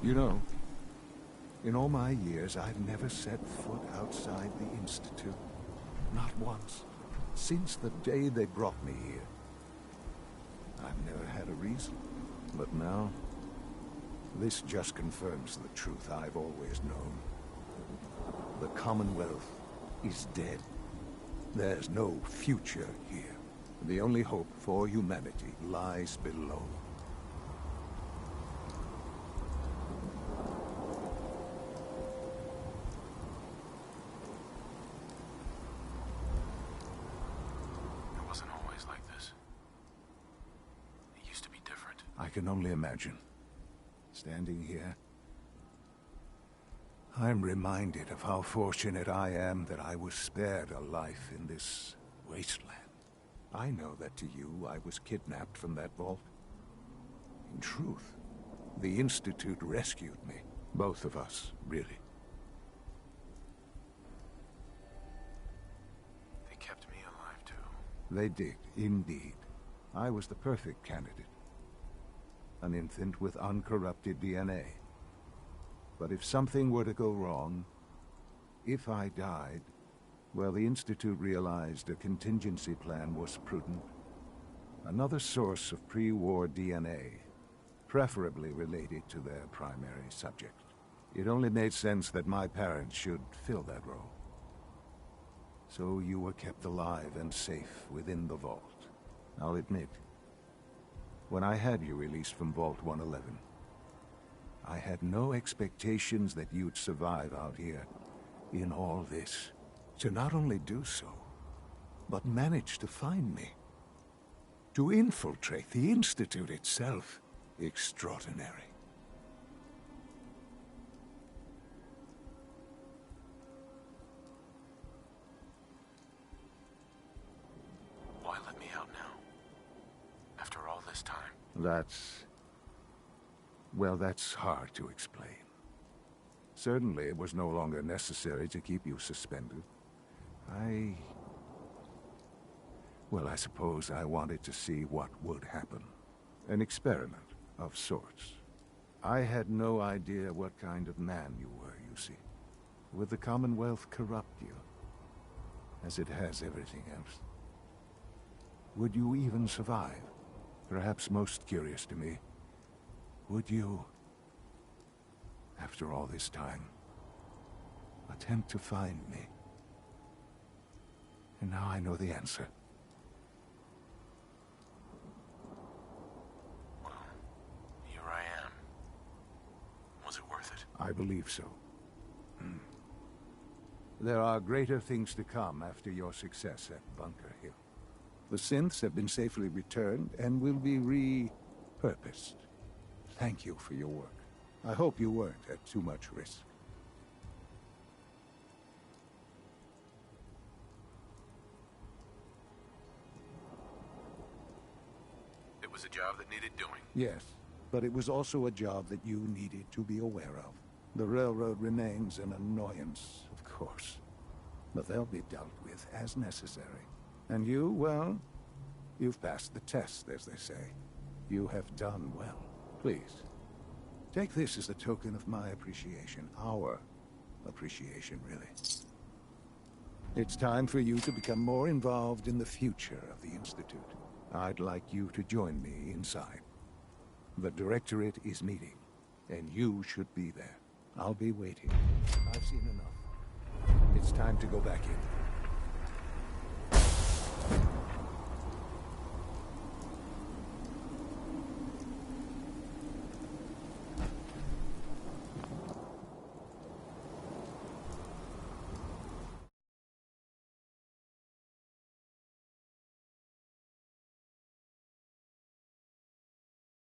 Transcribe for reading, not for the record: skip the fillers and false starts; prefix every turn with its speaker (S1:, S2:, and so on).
S1: You know, in all my years, I've never set foot outside the Institute. Not once. Since the day they brought me here. I've never had a reason. But now, this just confirms the truth I've always known. The Commonwealth is dead. There's no future here. The only hope for humanity lies below.
S2: It wasn't always like this. It used to be different.
S1: I can only imagine. Standing here, I'm reminded of how fortunate I am that I was spared a life in this wasteland. I know that to you, I was kidnapped from that vault. In truth, the Institute rescued me. Both of us, really.
S2: They kept me alive, too.
S1: They did, indeed. I was the perfect candidate. An infant with uncorrupted DNA. But if something were to go wrong, if I died, well, the Institute realized a contingency plan was prudent. Another source of pre-war DNA, preferably related to their primary subject. It only made sense that my parents should fill that role. So you were kept alive and safe within the vault. I'll admit, when I had you released from Vault 111, I had no expectations that you'd survive out here in all this. To not only do so, but manage to find me. To infiltrate the Institute itself. Extraordinary.
S2: Why let me out now? After all this time?
S1: Well, that's hard to explain. Certainly, it was no longer necessary to keep you suspended. Well, I suppose I wanted to see what would happen. An experiment of sorts. I had no idea what kind of man you were, you see. Would the Commonwealth corrupt you, as it has everything else? Would you even survive? Perhaps most curious to me, would you, after all this time, attempt to find me? And now I know the answer.
S2: Well, here I am. Was it worth it?
S1: I believe so. There are greater things to come after your success at Bunker Hill. The synths have been safely returned and will be repurposed. Thank you for your work. I hope you weren't at too much risk.
S2: It was a job that needed doing.
S1: Yes, but it was also a job that you needed to be aware of. The railroad remains an annoyance, of course, but they'll be dealt with as necessary. And you, well, you've passed the test, as they say. You have done well. Please, take this as a token of my appreciation. Our appreciation, really. It's time for you to become more involved in the future of the Institute. I'd like you to join me inside. The Directorate is meeting, and you should be there. I'll be waiting. I've seen enough. It's time to go back in.